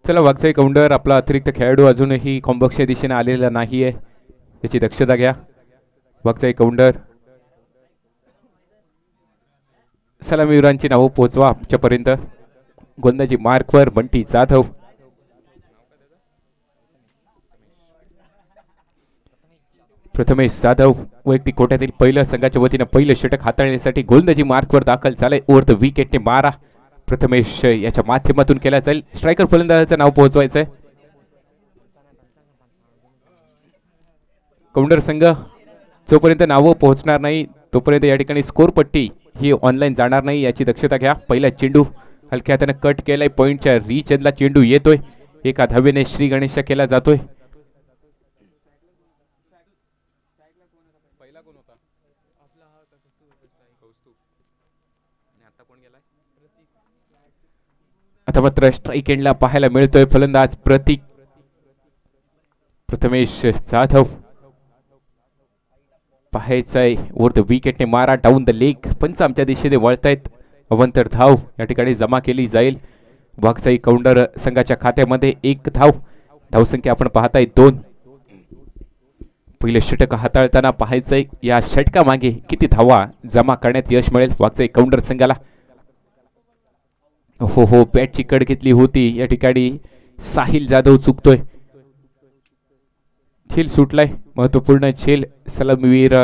चला वाघचाई काउंटर आपला अतिरिक्त खेळाडू अजूनही कॉम्बॉक्सच्या दिशेने आलेला नाही आहे, याची दक्षता घ्या. वाघचाई काउंटर सलामीवीरांची नावं पोहोचवा आमच्यापर्यंत. गोलंदाजी मार्कवर बंटी जाधव. प्रथमेश जाधव वैयक्तिक कोट्यातील पहिल्या संघाच्या वतीनं पहिलं षटक हाताळण्यासाठी गोलंदाजी मार्कवर दाखल झालंय. ओव्हर द विकेटने मारा प्रथमेश याच्या माध्यमातून केला जाईल. स्ट्रायकर फलंदाजाचं नाव पोहोचवायचंय. काउंटर संघ जोपर्यंत नावं पोहोचणार नाही तोपर्यंत या ठिकाणी स्कोर पट्टी ही ऑनलाईन जाणार नाही, याची दक्षता घ्या. पहिला चेंडू हलक्या हाताने कट केलाय. पॉईंटच्या रिचला चेंडू येतोय. एका धावेने श्री गणेश केला जातोय. आता मात्र स्ट्राईक एंडला पाहायला मिळतोय फलंदाज प्रतीक. प्रथमेश जाधव पाहायचंय. ओव्हर द विकेटने मारा डाऊन द लेग. पंच आमच्या दिशेने वळतायत. अवंतर धाव या ठिकाणी जमा केली जाईल. वाघचाई काउंटर संघाच्या खात्यामध्ये 1 धाव. धावसंख्या आपण पाहताय 2. पहिले षटक हाताळताना पाहायचंय या षटकामागे किती धावा जमा करण्यात यश मिळेल वाघचाई काउंटर संघाला. हो हो, बॅटची कड घेतली होती या ठिकाणी. साहिल जाधव चुकतोय. झेल सुटलाय, महत्वपूर्ण झेल. सलामीवीर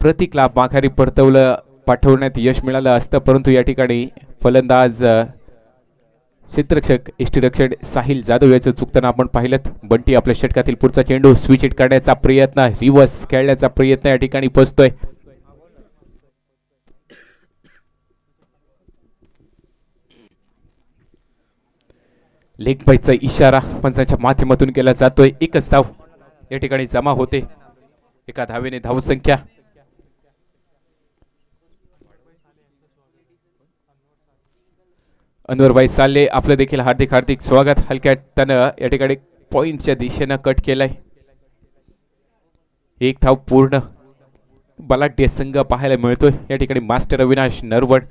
प्रतीकला माघारी परतवलं पाठवण्यात यश मिळालं असतं, परंतु या ठिकाणी फलंदाज क्षेत्ररक्षक यष्टीरक्षक साहिल जाधव याचं चुकताना आपण पाहिलं. बंटी आपल्या षटकातील पुढचा चेंडू स्विच हिट करण्याचा प्रयत्न, रिव्हर्स खेळण्याचा प्रयत्न या ठिकाणी फसतोय. लेग बाईचा इशारा पंचांच्या माध्यमातून केला जातोय. 1च धाव या ठिकाणी जमा होते. एका धावेने धावसंख्या. अनवरभाई साले आपलं देखील हार्दिक हार्दिक स्वागत. हलक्या त्यानं या ठिकाणी पॉइंटच्या दिशेनं कट केलाय. 1 धाव पूर्ण. बलाढ्य संघ पाहायला मिळतोय या ठिकाणी. मास्टर अविनाश नरवड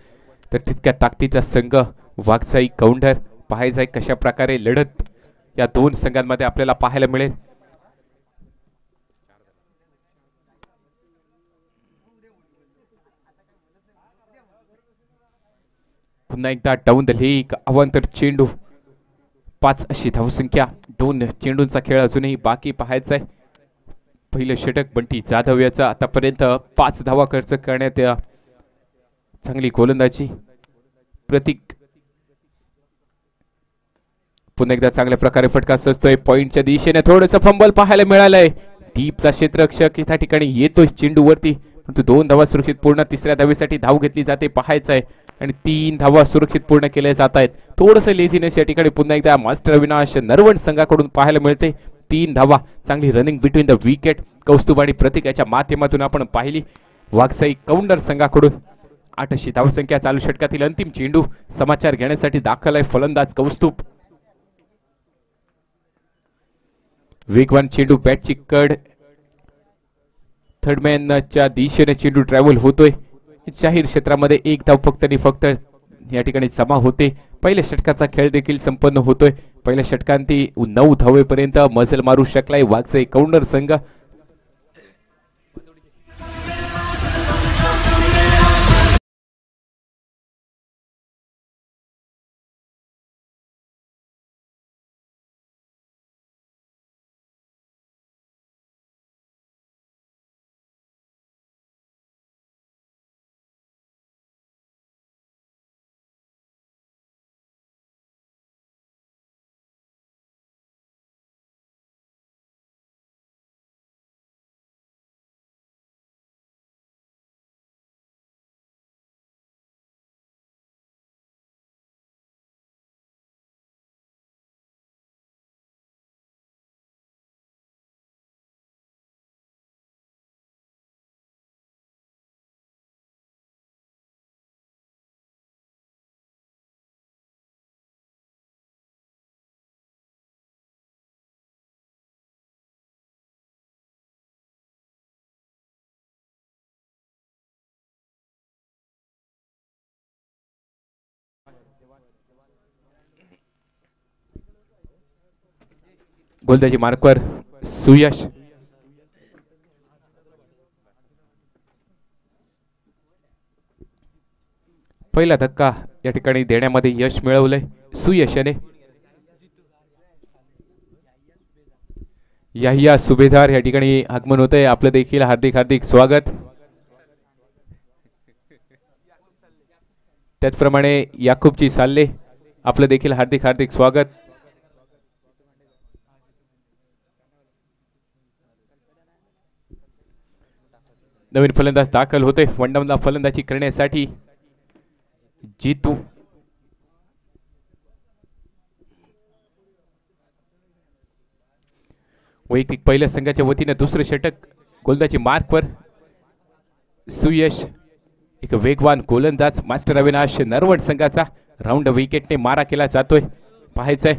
तर तितक्या ताकदीचा संघ वाघचाई काउंटर. पाहायचंय कशा प्रकारे लढत या दोन संघांमध्ये आपल्याला पाहायला मिळेल. पुन्हा एकदा डाऊन द लेग. अवांतर चेंडू. 5 अशी धावसंख्या. 2 चेंडूंचा खेळ अजूनही बाकी पाहायचा आहे. पहिलं षटक बंटी जाधव याचा. आतापर्यंत 5 धावा खर्च करण्यात चांगली गोलंदाजी. प्रतीक पुन्हा एकदा चांगल्या प्रकारे फटका सजतोय. पॉइंटच्या दिशेने थोडंसं फंबल पाहायला मिळालंय. डीपचा क्षेत्ररक्षक या ठिकाणी येतोय चेंडू वरती, परंतु 2 धावा सुरक्षित पूर्ण. तिसऱ्या धावेसाठी धाव घेतली जाते पाहायचंय आणि 3 धावा सुरक्षित पूर्ण केल्या जात आहेत. थोडंसं लेझीनेस या ठिकाणी पुन्हा एकदा मास्टर अविनाश नरवण संघाकडून पाहायला मिळते. 3 धावा. चांगली running between the wicket. Kaustubh आणि प्रतीक याच्या माध्यमातून आपण पाहिली. वाघसाई काउंटर संघाकडून 8 अशी धावसंख्या. चालू षटकातील अंतिम चेंडू समाचार घेण्यासाठी दाखल आहे फलंदाज कौस्तुभ. वेगवान चेंडू. बॅटची कड. थर्डमॅनच्या दिशेने चेंडू ट्रॅव्हल होतोय. जाहीर क्षेत्रामध्ये 1 धाव फक्त आणि फक्त या ठिकाणी जमा होते. पहिल्या षटकाचा खेळ देखील संपन्न होतोय. पहिल्या षटकांती 9 धावेपर्यंत मजल मारू शकलाय वाघचाई काउंटर संघ. गोलंदाजी मार्कवर सुयश. पहिला धक्का या ठिकाणी देण्यामध्ये यश मिळवलंय सुयशने. याहिया सुभेदार या ठिकाणी आगमन होतंय. आपलं देखील हार्दिक हार्दिक स्वागत. त्याचप्रमाणे याकूबजी साल्ले आपलं देखील हार्दिक हार्दिक स्वागत. नवीन फलंदाज दाखल होते वनडाऊनला फलंदाजी करण्यासाठी जीतू. वैयक्तिक पहिल्या संघाच्या वतीने दुसरे षटक. गोलंदाजी मार्कवर सुयश. एक वेगवान गोलंदाज मास्टर अविनाश नरवण संघाचा. राऊंड विकेटने मारा केला जातोय. पाहायचंय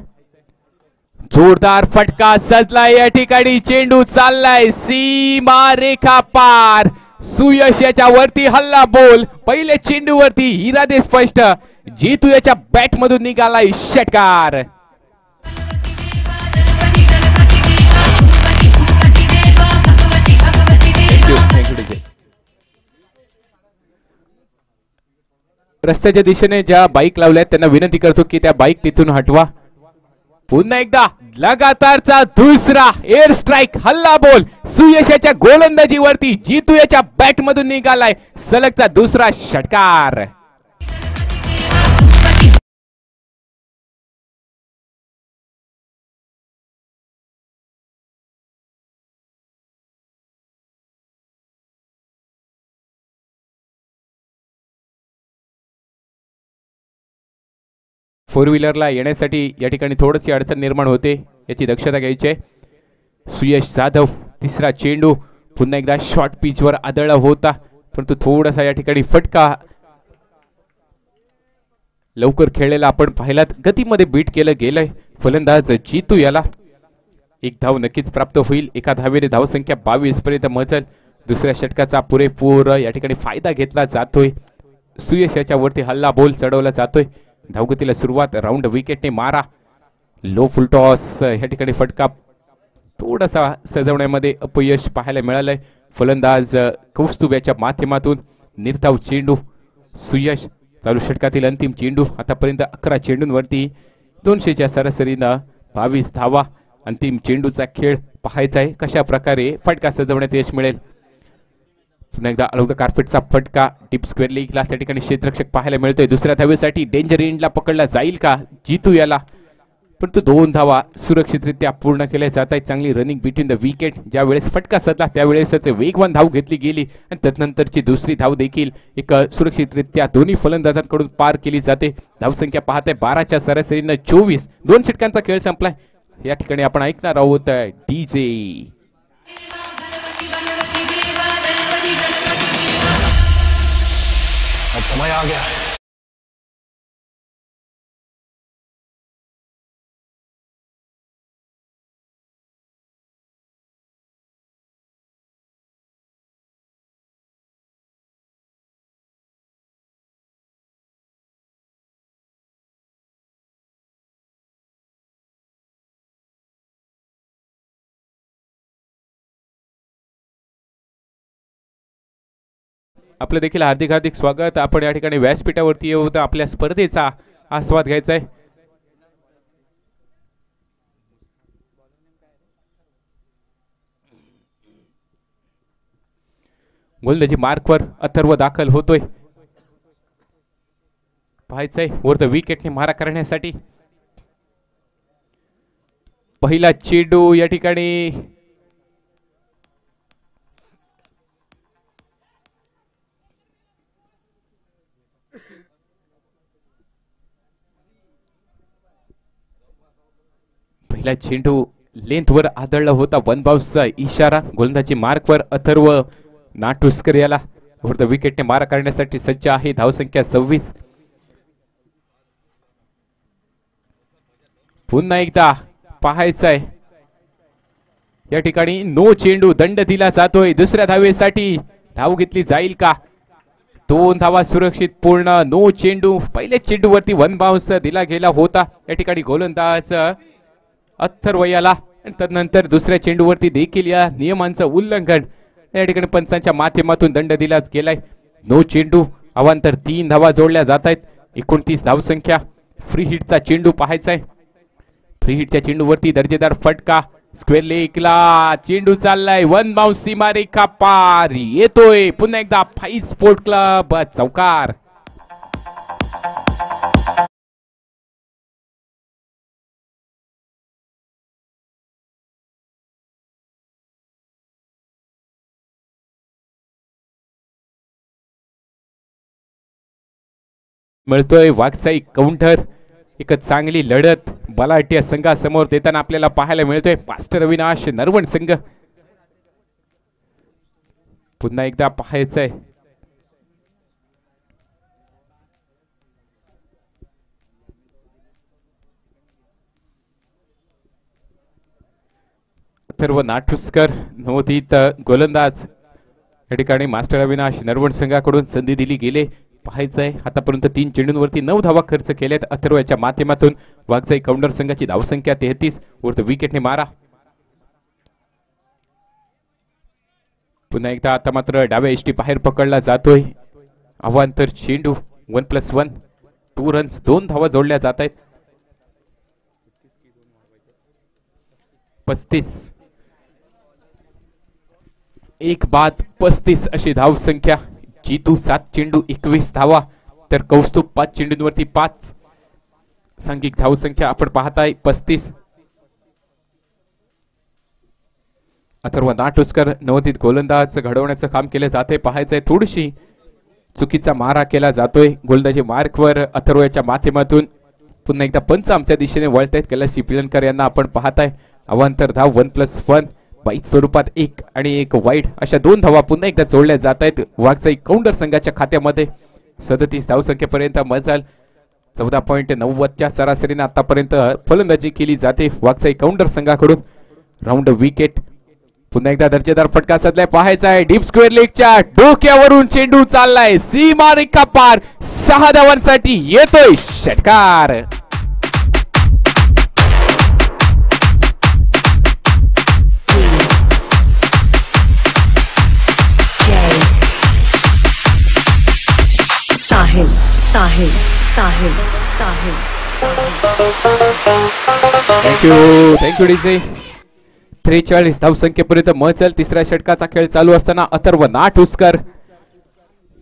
जोरदार फटका सजलाय या ठिकाणी. चेंडू चाललाय सीमा रेखा पार. सुयश याच्या वरती हल्ला बोल. पहिले चेंडू वरती इरादे स्पष्ट. जीतू याच्या बॅट मधून निघालाय षटकार. रस्त्याच्या दिशेने ज्या बाईक लावल्यात त्यांना विनंती करतो की त्या बाईक तिथून हटवा. पुन्हा एकदा लगातारचा दुसरा एअर स्ट्राइक हल्ला बोल. सुयशाच्या गोलंदाजीवरती जीतू याच्या बॅट मधून निघालाय सलगचा दुसरा षटकार. फोर व्हीलरला येण्यासाठी या ठिकाणी थोडीशी अडचण निर्माण होते, याची दक्षता घ्यायची आहे. सुयश जाधव तिसरा चेंडू पुन्हा एकदा शॉर्ट पिचवर आदळला होता, परंतु थोडासा या ठिकाणी फटका लवकर खेळलेला आपण पाहिलात. गतीमध्ये बीट केलं गेलंय. फलंदाज जीतू याला एक धाव नक्कीच प्राप्त होईल. एका धावेने धावसंख्या 22 पर्यंत मजल. दुसऱ्या षटकाचा पुरेपूर या ठिकाणी फायदा घेतला जातोय. सुयश याच्यावरती हल्ला बोल चढवला जातोय. धावगतीला सुरुवात. राऊंड विकेटने मारा. लो फुल टॉस या ठिकाणी फटका थोडासा सजवण्यामध्ये अपयश पाहायला मिळालंय. फलंदाज कौस्तुभ याच्या माध्यमातून निर्धाव चेंडू. सुयश चालू षटकातील अंतिम चेंडू. आतापर्यंत 11 चेंडूंवरती 200च्या सरासरीनं 22 धावा. अंतिम चेंडूचा खेळ पाहायचा आहे, कशा प्रकारे फटका सजवण्यात यश मिळेल. पुन्हा एकदा अलौकिक कार्पेटचा फटका डीप स्क्वेअर लीगला त्या ठिकाणी क्षेत्ररक्षक पाहायला मिळतोय. दुसऱ्या धावेसाठी डेंजर एंडला पकडला जाईल का जीतू याला, परंतु 2 धावा सुरक्षितरित्या पूर्ण केल्या जात आहेत. चांगली रनिंग बिटवीन द विकेट. ज्या वेळेस फटका सजला त्यावेळेसच वेगवान धाव घेतली गेली आणि त्यानंतरची दुसरी धाव देखील एक सुरक्षितरित्या दोन्ही फलंदाजांकडून पार केली जाते. धावसंख्या पाहताय 12च्या सरासरीनं 24. 2 षटकांचा खेळ संपलाय. या ठिकाणी आपण ऐकणार आहोत डीजे. अब समय आ गया. आपलं देखील हार्दिक हार्दिक स्वागत. आपण या ठिकाणी व्यासपीठावरती येऊन आपल्या स्पर्धेचा आस्वाद घ्यायचा आहे. गोलंदाजी मार्कवर अथर्व दाखल होतोय. पाहायचंय वर द विकेटने मारा करण्यासाठी. पहिला चेंडू या ठिकाणी पहिला चेंडू लेंथवर आदळला होता. 1 बाउन्सचा इशारा. गोलंदाजी मार्कवर अथर्व नाटुस्कर याला वर द विकेटने मारा करण्यासाठी सज्ज आहे. धावसंख्या 26. पुन्हा एकदा पाहायचंय या ठिकाणी नो चेंडू दंड दिला जातोय. दुसऱ्या धावेसाठी धाव घेतली जाईल का. 2 धावा सुरक्षित पूर्ण. नो चेंडू. पहिल्या चेंडूवरती 1 बाउन्स दिला गेला होता. या ठिकाणी गोलंदाज अथर्व याला आणि तदनंतर दुसऱ्या चेंडूवरती देखील या नियमांचं उल्लंघन या ठिकाणी पंचांच्या माध्यमातून दंड दिला गेलाय. नो चेंडू अवांतर 3 धावा जोडल्या जात आहेत. 29 धावसंख्या. फ्री हिटचा चेंडू पाहायचा आहे. फ्री हिटच्या चेंडूवरती दर्जेदार फटका. स्क्वेअर लेगला चेंडू चाललाय. वन बाउन्स सीमारेखा पार येतोय. पुन्हा एकदा फाईव्ह स्पोर्ट क्लब चौकार. मिळतोय वाकसाई काउंटर. एक चांगली लढत बलाढ्य संघासमोर देताना आपल्याला पाहायला मिळतोय. मास्टर अविनाश नरवण संघ. पुन्हा एकदा पाहायचंय. सर्व नाटुस्कर नवोदित गोलंदाज या ठिकाणी मास्टर अविनाश नरवण संघाकडून संधी दिली गेले. पाहायचंय आतापर्यंत 3 चेंडूंवरती 9 धावा खर्च केल्यात अथर्वच्या माध्यमातून. वाघजाई काउंटर संघाची धावसंख्या 33. उर्ध विकेटने मारा. पुन्हा एकदा आता मात्र डाव्या एष्टी बाहेर पकडला जातोय. अवांतर चेंडू 1+1. 2 रन्स 2 धावा जोडल्या जात आहेत. 35. 1 बाद 35 अशी धावसंख्या. जीतू 7 चेंडू 21 धावा तर कौस्तुभ 5 चेंडूंवरती 5. सांघिक धावसंख्या आपण पाहताय 35. अथर्व नाटुस्कर नवोदित गोलंदाज घडवण्याचं काम केलं जाते. पाहायचंय थोडीशी चुकीचा मारा केला जातोय गोलंदाजी मार्कवर अथर्वच्या माध्यमातून. पुन्हा एकदा पंच आमच्या दिशेने वळतायत. कैलास पिलनकर यांना आपण पाहताय. अवांतर धाव 1+1. वाईट स्वरूपात 1 आणि 1 वाईट अशा 2 धावा पुन्हा एकदा जोडल्या जात आहेत वाघजाई काउंटर संघाच्या खात्यामध्ये. 37 धावसंख्येपर्यंत मजल. 14.90च्या सरासरीने आतापर्यंत फलंदाजी केली जाते वाघजाई काउंटर संघाकडून. Round wicket. पुन्हा एकदा दर्जेदार फटका सदलाय. पाहायचा आहे डीप स्क्वेअर लेगच्या डोक्यावरून चेंडू चाललाय सीमारेखा पार. 6 धावांसाठी येतोय षटकार. Sahil Sahil Sahil Sahil thank you DJ. 43 धावसंख्येपर्यंत मचल. तिसऱ्या षटकाचा खेळ चालू असताना अथर्व नाटुस्कर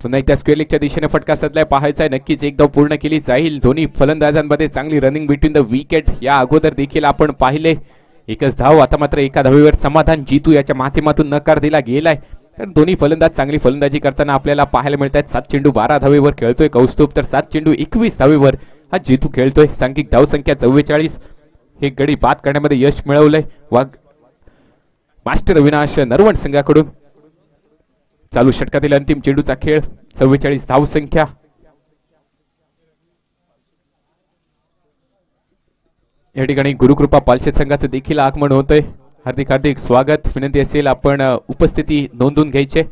पुन्हा एकदा स्क्वेअर लेगच्या दिशेने फटका सदलाय. पाहायचा आहे नक्कीच एक धाव पूर्ण केली जाईल. दोन्ही फलंदाजांमध्ये चांगली रनिंग बिटवीन द विकेट. या अगोदर देखील आपण पाहिले 1च धाव. आता मात्र एका धावेवर समाधान जीतू याच्या माध्यमातून नकार दिला गेलाय. तर दोन्ही फलंदाज चांगली फलंदाजी करताना आपल्याला पाहायला मिळत आहेत. 7 चेंडू 12 धावेवर खेळतोय कौस्तुभ तर 7 चेंडू 21 धावेवर हा जीतू खेळतोय. सांघिक धावसंख्या 44. हे गडी बाद करण्यामध्ये यश मिळवलंय मास्टर अविनाश नरवण संघाकडून. चालू षटकातील अंतिम चेंडूचा खेळ. 44 धावसंख्या. या ठिकाणी गुरुकृपा पालशेत संघाचं देखील आगमन होतंय. हार्दिक हार्दिक स्वागत. विनंती असेल आपण उपस्थिती नोंदवून घ्यायचे.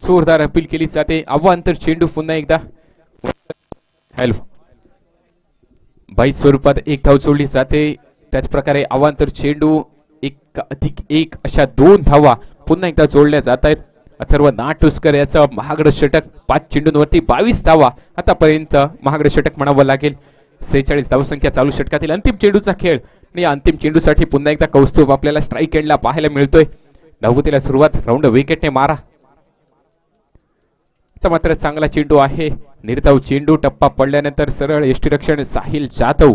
जोरदार अपील केली जाते. अवांतर चेंडू पुन्हा एकदा. हॅलो बाईट स्वरूपात 1 धाव सोडली जाते. त्याच प्रकारे अवांतर चेंडू 1+1 अशा 2 धावा पुन्हा एकदा जोडल्या जात आहेत. अथर्व नाटुस्कर याचं महागडं षटक. 5 चेंडूंवरती 22 धावा आतापर्यंत महागडं षटक म्हणावं लागेल. 46 धावसंख्या. चालू षटकातील अंतिम चेंडूचा खेळ आणि या अंतिम चेंडूसाठी पुन्हा एकदा कौस्तुभ आपल्याला स्ट्राईक एंडला पाहायला मिळतोय. धावगतीला सुरुवात. राऊंड विकेटने मारा. आता मात्र चांगला चेंडू आहे. निर्धाव चेंडू. टप्पा पडल्यानंतर सरळ यष्टीरक्षण साहिल जाधव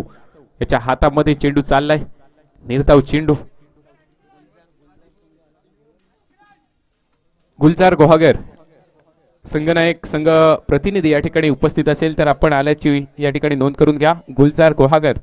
याच्या हातामध्ये चेंडू चाललाय. निर्धाव चेंडू. गुलजार गुहागर संघनायक संघ प्रतिनिधी या ठिकाणी उपस्थित असेल तर आपण आल्याची या ठिकाणी नोंद करून घ्या. गुलजार गुहागर.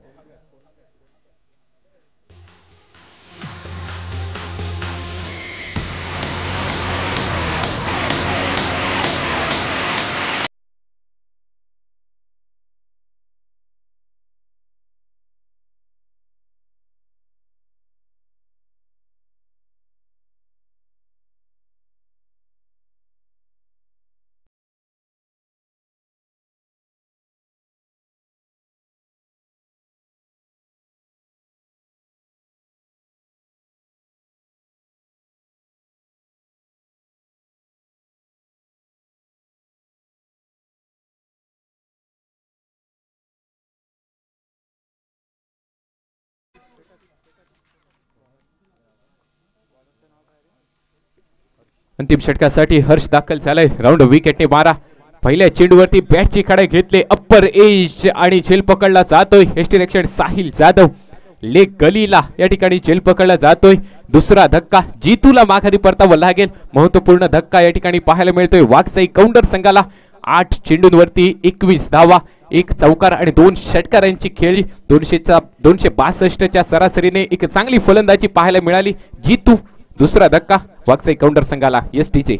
अंतिम षटकासाठी हर्ष दाखल झालाय. राऊंड विकेटने मारा. पहिल्या चेंडूवरती बॅटची कडे घेतले, अप्पर एज आणि झेल पकडला जातोय. यष्टीरक्षण साहिल जाधव लेग गलीला या ठिकाणी झेल पकडला जातोय. दुसरा धक्का, जीतूला माघारी परतावं लागेल. महत्वपूर्ण धक्का या ठिकाणी पाहायला मिळतोय वाघसाई काउंटर संघाला. 8 चेंडूंवरती 21 धावा, 1 चौकार आणि 2 षटकारांची खेळी. 262च्या सरासरीने एक चांगली फलंदाजी पाहायला मिळाली. जीतू दुसरा धक्का वाघसाई काउंटर संघाला. एसटीचे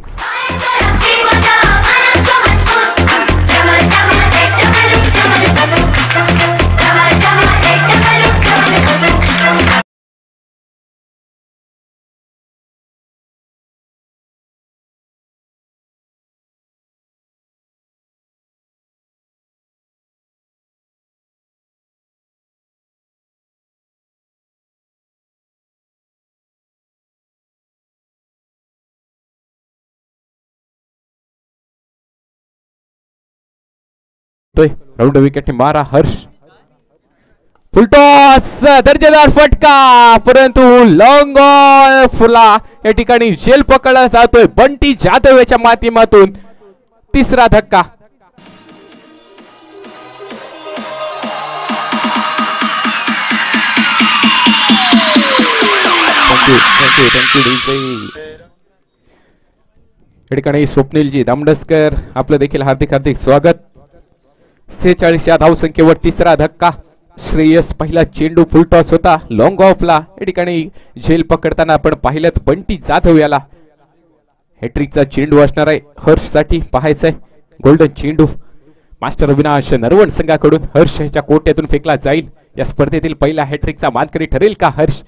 राऊंड विकेटने मारा. हर्ष फुलटॉस, दर्जेदार फटका, परंतु लॉंग फुला या ठिकाणी झेल पकडला जातोय बंटी जाधव याच्या माध्यमातून. तिसरा धक्का. या ठिकाणी स्वप्नीलजी दामडसकर आपलं देखील हार्दिक हार्दिक स्वागत. 46 या धावसंख्येवर तिसरा धक्का. श्रेयस पहिला चेंडू फुलटॉस होता, लॉंग ऑफला या ठिकाणी झेल पकडताना आपण पाहिलं बंटी जाधव याला. हॅट्रिकचा चेंडू असणार आहे हर्षसाठी. पाहायचंय गोल्डन चेंडू मास्टर अविनाश नरवण संघाकडून हर्ष याच्या कोट्यातून फेकला जाईल. या स्पर्धेतील पहिला हॅट्रिकचा मानकरी ठरेल का हर्ष?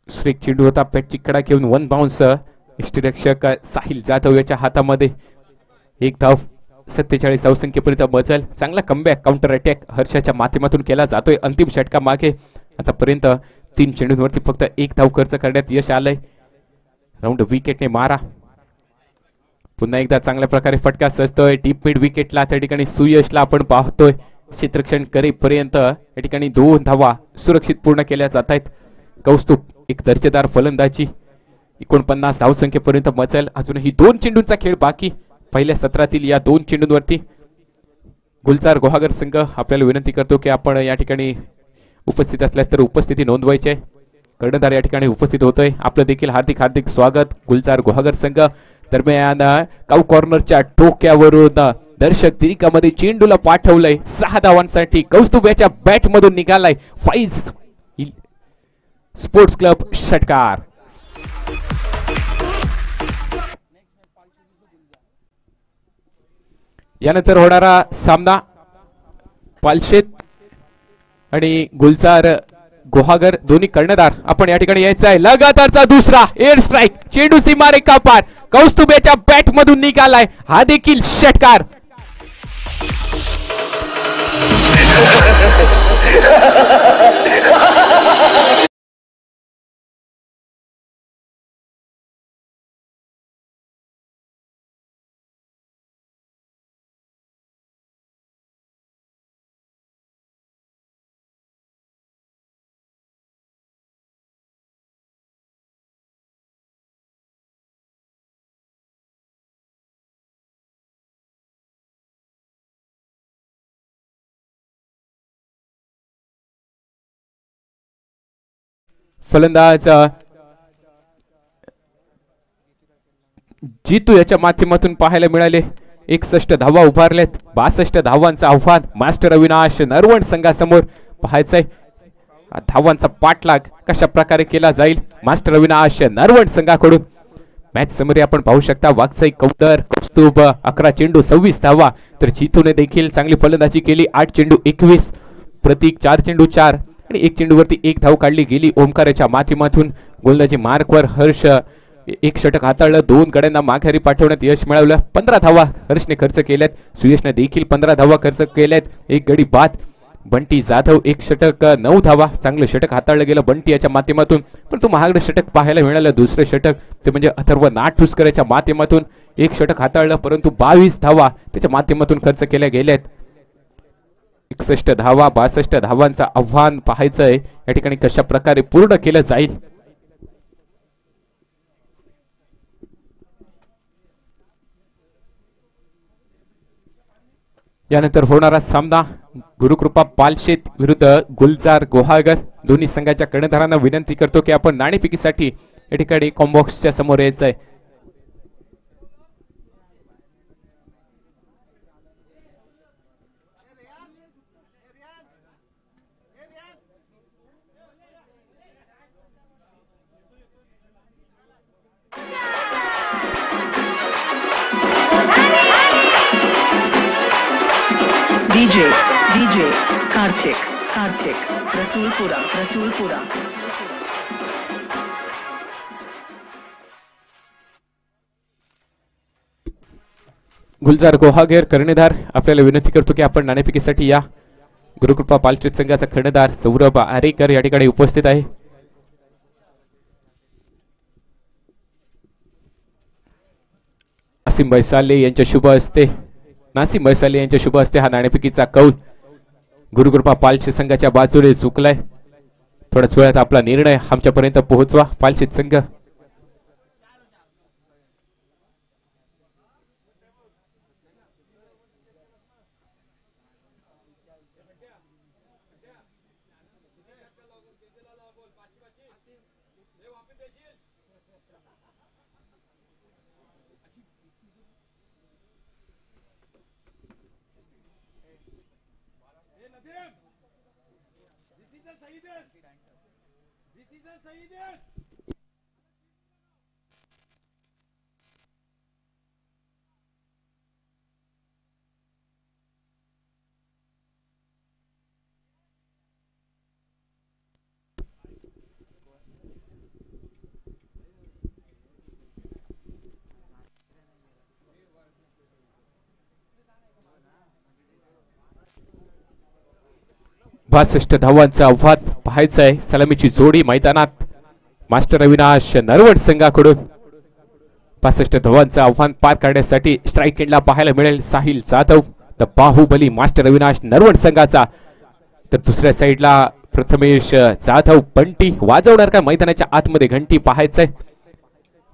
श्रेक चेंडू होता, पॅटची कडा घेऊन 1 बाउन्स. यष्टीरक्षक साहिल जाधव याच्या हातामध्ये. 1 धाव, 47 धावसंख्येपर्यंत मजल. चांगला कमबॅक काउंटर अटॅक हर्षाच्या माध्यमातून केला जातोय. अंतिम षटका मागे आतापर्यंत 3 चेंडूंवरती फक्त 1 धाव खर्च करण्यात यश आलंय. राऊंड विकेटने मारा. पुन्हा एकदा चांगल्या प्रकारे फटका सजतोय डीप मिड विकेटला. त्या ठिकाणी सुयशला आपण पाहतोय. क्षेत्ररक्षण करेपर्यंत या ठिकाणी 2 धावा सुरक्षित पूर्ण केल्या जात आहेत. कौस्तुभ एक दर्जेदार फलंदाजी. 49 धावसंख्येपर्यंत मचल. अजूनही 2 चेंडूंचा खेळ बाकी. पहिल्या सत्रातील या 2 चेंडूंवरती गुलजार गुहागर संघ आपल्याला विनंती करतो की आपण या ठिकाणी उपस्थित असल्यास तर उपस्थिती नोंदवायची आहे. कर्णधार या ठिकाणी उपस्थित होतोय. आपलं देखील हार्दिक हार्दिक स्वागत. गुलजार गुहागर संघ दरम्यान काउ कॉर्नरच्या टोक्यावरून दर्शक तिरिकामध्ये चेंडूला पाठवलंय. 6 धावांसाठी कौस्तुभ याच्या बॅट मधून निघालाय. फाईज स्पोर्ट्स क्लब षटकार. यानंतर होणारा सामना पालशेत आणि गुलजार गुहागर दोन्ही कर्णधार आपण या ठिकाणी यायचं आहे. लगातारचा दुसरा एअर स्ट्राइक, चेंडू सीमारेखा पार, कौस्तुभ याच्या बॅट मधून निघालाय. हा देखील षटकार. फलंदाज जीतू याच्या माध्यमातून पाहायला मिळाले. 61 धावा उभारलेत. 62 धावांचं आव्हान मास्टर अविनाश नरवण संघासमोर. पाहायचंय धावांचा पाठलाग कशा प्रकारे केला जाईल मास्टर अविनाश नरवण संघाकडून. मॅच समरी आपण पाहू शकता. वाघसाई काउंटर, कौस्तुभ 11 चेंडू 26 धावा. तर जीतूने देखील चांगली फलंदाजी केली. 8 चेंडू 21, प्रतीक 4 चेंडू 4 आणि 1 चेंडूवरती 1 धाव काढली गेली. ओमकाराच्या माध्यमातून गोलंदाजी मार्कवर हर्ष 1 षटक हाताळलं. 2 गड्यांना माघारी पाठवण्यात यश मिळवलं. 15 धावा हर्षने खर्च केल्यात. सुयशने देखील 15 धावा खर्च केल्यात. 1 गडी बाद. बंटी जाधव 1 षटक 9 धावा. चांगलं षटक हाताळलं गेलं बंटी याच्या माध्यमातून. पण तो महागडं षटक पाहायला मिळालं. दुसरं षटक ते म्हणजे अथर्व नाटुसकरच्या माध्यमातून 1 षटक हाताळलं, परंतु 22 धावा त्याच्या माध्यमातून खर्च केल्या गेल्यात. 61 धावा 62 धावांचं आव्हान पाहायचंय या ठिकाणी कशा प्रकारे पूर्ण केलं जाईल. यानंतर होणारा सामना गुरुकृपा पालशेत विरुद्ध गुलजार गोहागर. दोन्ही संघाच्या कर्णधारांना विनंती करतो की आपण नाणेफेकीसाठी या ठिकाणी कॉम्बॉक्सच्या समोर यायचं आहे. DJ Karthik Rasulpura. गुलजार गोहागेर कर्णधार आपल्याला विनंती करतो की आपण नाणेफेकीसाठी या. गुरुकृपा पालशेत संघाचा कर्णधार सौरभ आरेकर या ठिकाणी उपस्थित आहे. नासिम बैसाले यांच्या शुभ हस्ते हा नाणेफेकीचा कौल गुरुकृपा पालशेत संघाच्या बाजूने झुकलाय. थोड्याच वेळात आपला निर्णय आमच्यापर्यंत पोहोचवा पालशेत संघ. बासष्ट धावांचं आव्हान पाहायचं आहे. सलामीची जोडी मैदानात मास्टर अविनाश नरवण संघाकडून 65 धावांचं आव्हान पार काढण्यासाठी स्ट्राईक एंडला पाहायला मिळेल साहिल जाधव द बाहुबली मास्टर अविनाश नरवण संघाचा. तर दुसऱ्या साईडला प्रथमेश जाधव बंटी वाजवणार का मैदानाच्या आतमध्ये घंटी पाहायचंय.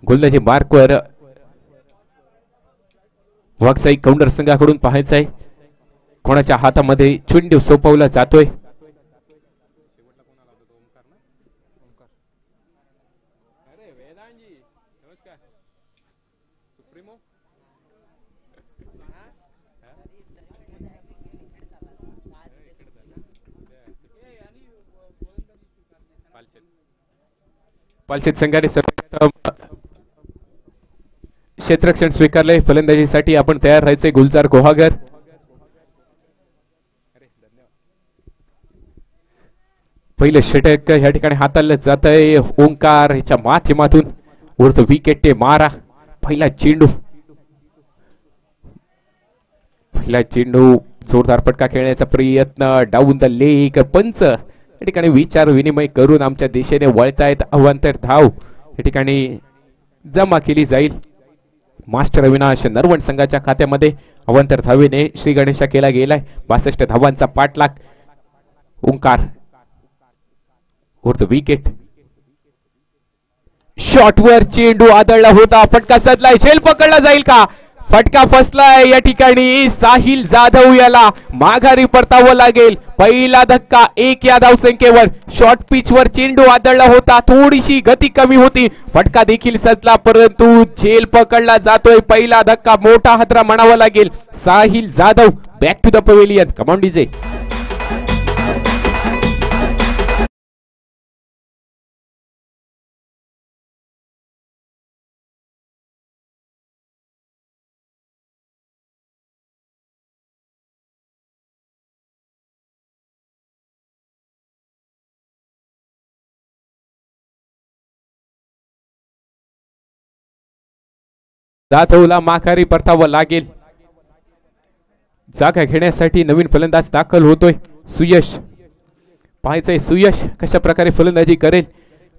गोलंदाजी मार्कवर वागसाई कौंडर संघाकडून पाहायचंय कोणाच्या हातामध्ये चेंडू सोपवला जातोय. पालशेत संघाने क्षेत्ररक्षण स्वीकारले. फलंदाजीसाठी आपण तयार राहायचे. गुलजार गोहागर पहिले षटक या ठिकाणी हाताळलं जात आहे. ओंकार ह्याच्या माध्यमातून उर्ध विकेट ते मारा. पहिला चेंडू जोरदार फटका खेळण्याचा प्रयत्न. Down the leg. पंच या ठिकाणी विचार विनिमय करून आमच्या दिशेने वळतायत. अवांतर धाव या ठिकाणी जमा केली जाईल. मास्टर अविनाश नरवण संघाच्या खात्यामध्ये अवांतर धावेने श्री गणेशा केला गेलाय. 62 धावांचा पाठलाग. ओंकार विकेट. शॉटवर चेंडू आदळला होता. फटका सदलाय. झेल पकडला जाईल का? फटका फसलाय या ठिकाणी. साहिल जाधव याला माघारी परतावं लागेल. पहिला धक्का 1 या धावसंख्येवर. शॉर्ट पिच वर चेंडू आदळला होता. थोडीशी गती कमी होती. फटका देखील सदला परंतु झेल पकडला जातोय. पहिला धक्का मोठा हादरा म्हणावा लागेल. Sahil Jadhav back to the pavilion. Come on DJ. जाधवला माघारी परतावं लागेल. जागा घेण्यासाठी नवीन फलंदाज दाखल होतोय. सुयश पाहायचंय सुयश कशा प्रकारे फलंदाजी करेल.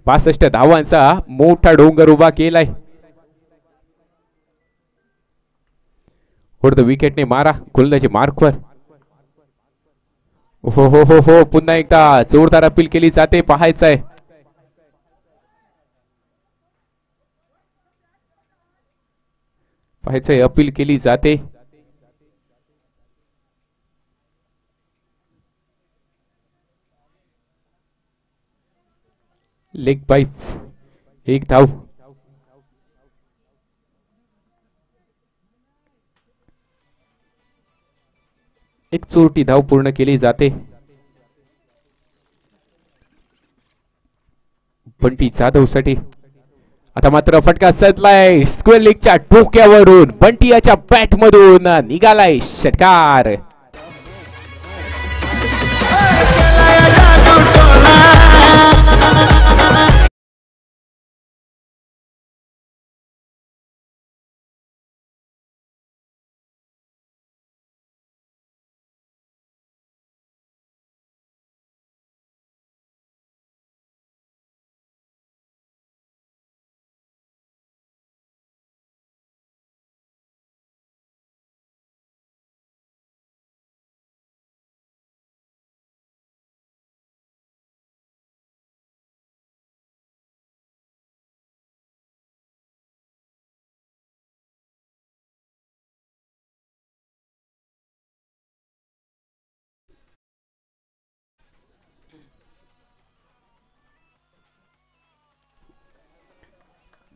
65 धावांचा मोठा डोंगर उभा केलाय. विकेटने मारा. गोलंदाजी मार्कवर. हो पुन्हा एकदा जोरदार अपील केली जाते. पाहायचंय अपील केली जाते. लेग बाईस, एक धाव. एक चोरटी धाव पूर्ण केली जाते. बंटी जाधव साठी आता मात्र फटका सदलाय स्क्वेअर लेगच्या डोक्यावरून. बंटी याच्या बॅट मधून निघालाय षटकार.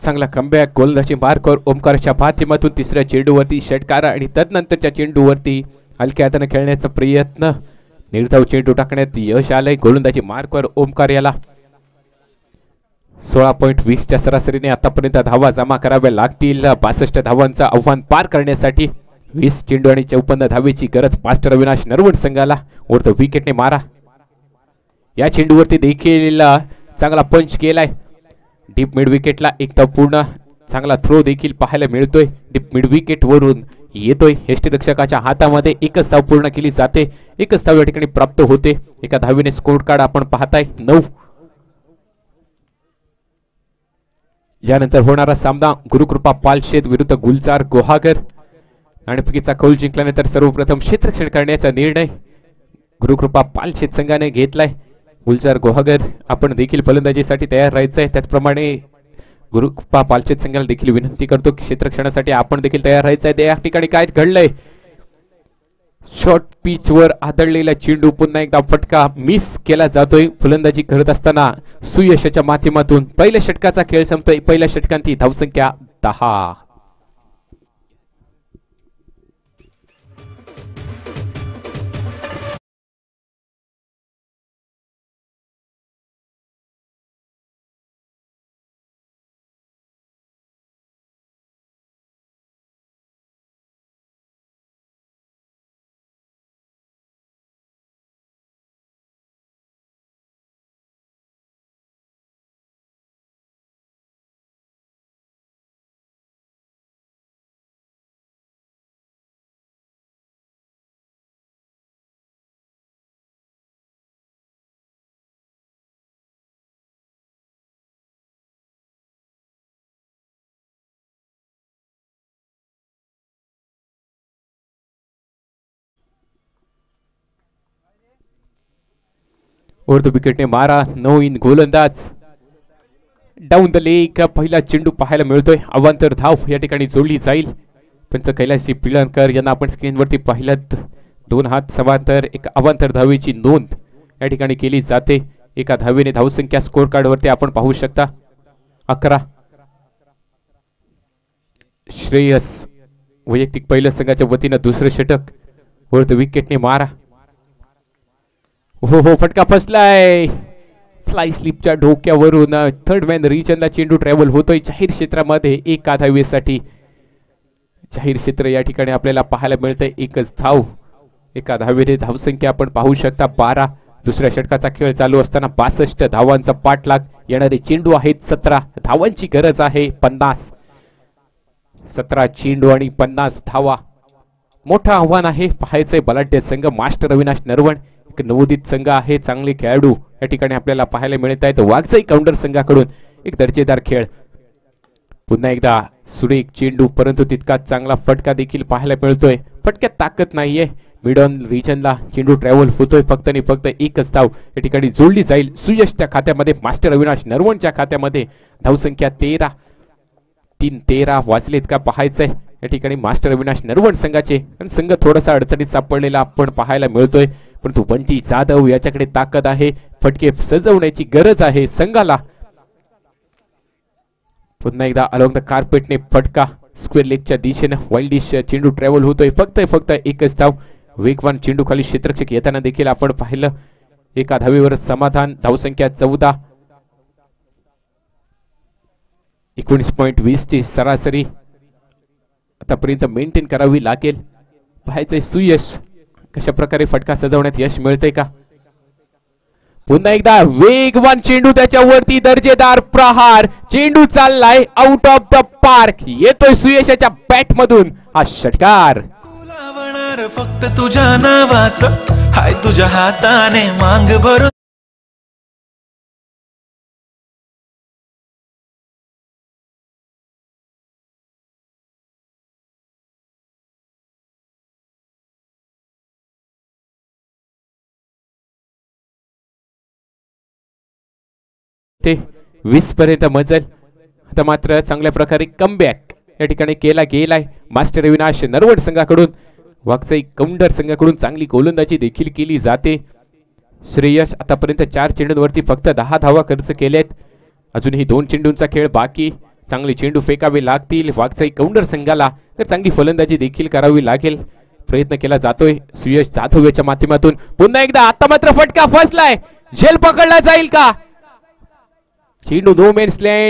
चांगला कमबॅक गोलंदाजी मार्कवर ओमकारच्या माध्यमातून तिसऱ्या चेंडूवरती षटकार आणि तदनंतरच्या चेंडूवरती हलक्या हाताने खेळण्याचा प्रयत्न. निर्धाव चेंडू टाकण्यात यश आलंय. गोलंदाजी मार्कवर ओमकार याला 16.20 च्या सरासरीने आतापर्यंत धावा जमा कराव्या लागतील. 62 धावांचं आव्हान पार करण्यासाठी 20 चेंडू आणि 54 धावेची गरज मास्टर अविनाश नरवण संघाला. वरती विकेटने मारा. या चेंडूवरती देखील चांगला पंच केलाय. डीप मिड विकेटला एक धाव पूर्ण. चांगला थ्रो देखील पाहायला मिळतोय. डीप मिड विकेट वरून येतोय. यष्टीरक्षकाच्या हातामध्ये एकच धाव पूर्ण केली जाते. एकच धाव या ठिकाणी प्राप्त होते. एका धावेने स्कोर कार्ड आपण पाहताय 9. यानंतर होणारा सामना गुरुकृपा पालशेत विरुद्ध गुलजार गुहागर. नाणेफेकीचा कौल जिंकल्यानंतर सर्वप्रथम क्षेत्ररक्षण करण्याचा निर्णय गुरुकृपा पालशेत संघाने घेतलाय. गुलजार गुहागर आपण देखील फलंदाजीसाठी तयार राहायचंय. त्याचप्रमाणे गुरुकृपा पालशेत संघाला देखील विनंती करतो की क्षेत्ररक्षणासाठी आपण देखील तयार राहायचंय. त्या ठिकाणी काय घडलंय, शॉर्ट पिच वर आदळलेला चेंडू पुन्हा एकदा फटका मिस केला जातोय. फलंदाजी करत असताना सुयशच्या माध्यमातून पहिल्या षटकाचा खेळ संपतोय. पहिल्या षटकांची धावसंख्या 10. वरती विकेटने मारा. 9 इन गोलंदाज डाऊन द लेग. पहिला चेंडू पाहायला मिळतोय. अवांतर धाव या ठिकाणी जोडली जाईल. पंच कैलासी पिळणकर यांना आपण स्क्रीनवरती पाहिलं. 2 हात समांतर एक अवांतर धावेची नोंद या ठिकाणी केली जाते. एका धावेने धावसंख्या स्कोर कार्ड वरती आपण पाहू शकता 11. श्रेयस वैयक्तिक पहिल्या संघाच्या वतीनं दुसरं षटक. वरती विकेटने मारा. हो हो फटका फसलाय. फ्लाय स्लिपच्या डोक्यावरून थर्ड मॅन रिजनला चेंडू ट्रॅव्हल होतोय जाहीर क्षेत्रामध्ये एका धावेसाठी. जाहीर क्षेत्र या ठिकाणी आपल्याला पाहायला मिळतंय. एकच धाव. एका धावेने धावसंख्या आपण पाहू शकता 12. दुसऱ्या षटकाचा खेळ चालू असताना 62 धावांचा पाठलाग. येणारे चेंडू आहेत 17. धावांची गरज आहे 50. 17 चेंडू आणि 50 धावा. मोठं आव्हान आहे. पाहायचंय बलाढ्य संघ मास्टर अविनाश नरवण एक नवोदित संघ आहे. चांगले खेळाडू या ठिकाणी आपल्याला पाहायला मिळत आहेत. वाघजाई काउंटर संघाकडून एक दर्जेदार खेळ. पुन्हा एकदा सुरेख चेंडू परंतु तितकाच चांगला फटका देखील पाहायला मिळतोय. फटक्यात ताकद नाहीये. मिड ऑन रिजनला चेंडू ट्रॅव्हल होतोय. फक्त आणि फक्त एकच धाव या ठिकाणी जोडली जाईल सुयशच्या खात्यामध्ये. मास्टर अविनाश नरवणच्या खात्यामध्ये धावसंख्या 13. 3-13 वाजलेत का पाहायचंय या ठिकाणी मास्टर अविनाश नरवण संघाचे. आणि संघ थोडासा अडचणीत सापडलेला आपण पाहायला मिळतोय. परंतु बंटी जाधव याच्याकडे ताकद आहे. फटके सजवण्याची गरज आहे संघाला. पुन्हा एकदा अलॉंग द कार्पेटने फटका स्क्वेअर लेगच्या दिशेने वाईल्ड डिश चेंडू ट्रॅव्हल होतोय. फक्त एकच धाव. वेगवान चेंडू खाली क्षेत्ररक्षक येताना देखील आपण पाहिलं. एका धावेवर समाधान. धावसंख्या 14. 19.20 ची सरासरी आतापर्यंत मेंटेन करावी लागेल. पाहायचंय सुयश कशा प्रकारे फटका सजवण्यात यश मिळतंय का. पुन्हा एकदा वेगवान चेंडू त्याच्यावरती दर्जेदार प्रहार. चेंडू चाललाय आउट ऑफ द पार्क. येतोय सुयशाच्या बॅट मधून हा षटकार. फक्त तुझ्या नावाचं हाय तुझ्या हाताने मांग भरून ते 20 पर्यंत मजल. आता मात्र चांगल्या प्रकारे कमबॅक या ठिकाणी केला गेलाय. मास्टर अविनाश नरवड संघाकडून वाकसाई कौंडर संघाकडून चांगली गोलंदाजी देखील केली जाते. श्रेयस आतापर्यंत 4 चेंडूंवरती फक्त 10 धावा खर्च केल्यात. अजूनही 2 चेंडूंचा खेळ बाकी. चांगले चेंडू फेकावे लागतील वाकसाई कौंडर संघाला. तर चांगली फलंदाजी देखील करावी लागेल. प्रयत्न केला जातोय सुयश जाधव याच्या माध्यमातून. पुन्हा एकदा आता मात्र फटका फसलाय. झेल पकडला जाईल का. चेंडू नो मेन स्लँड.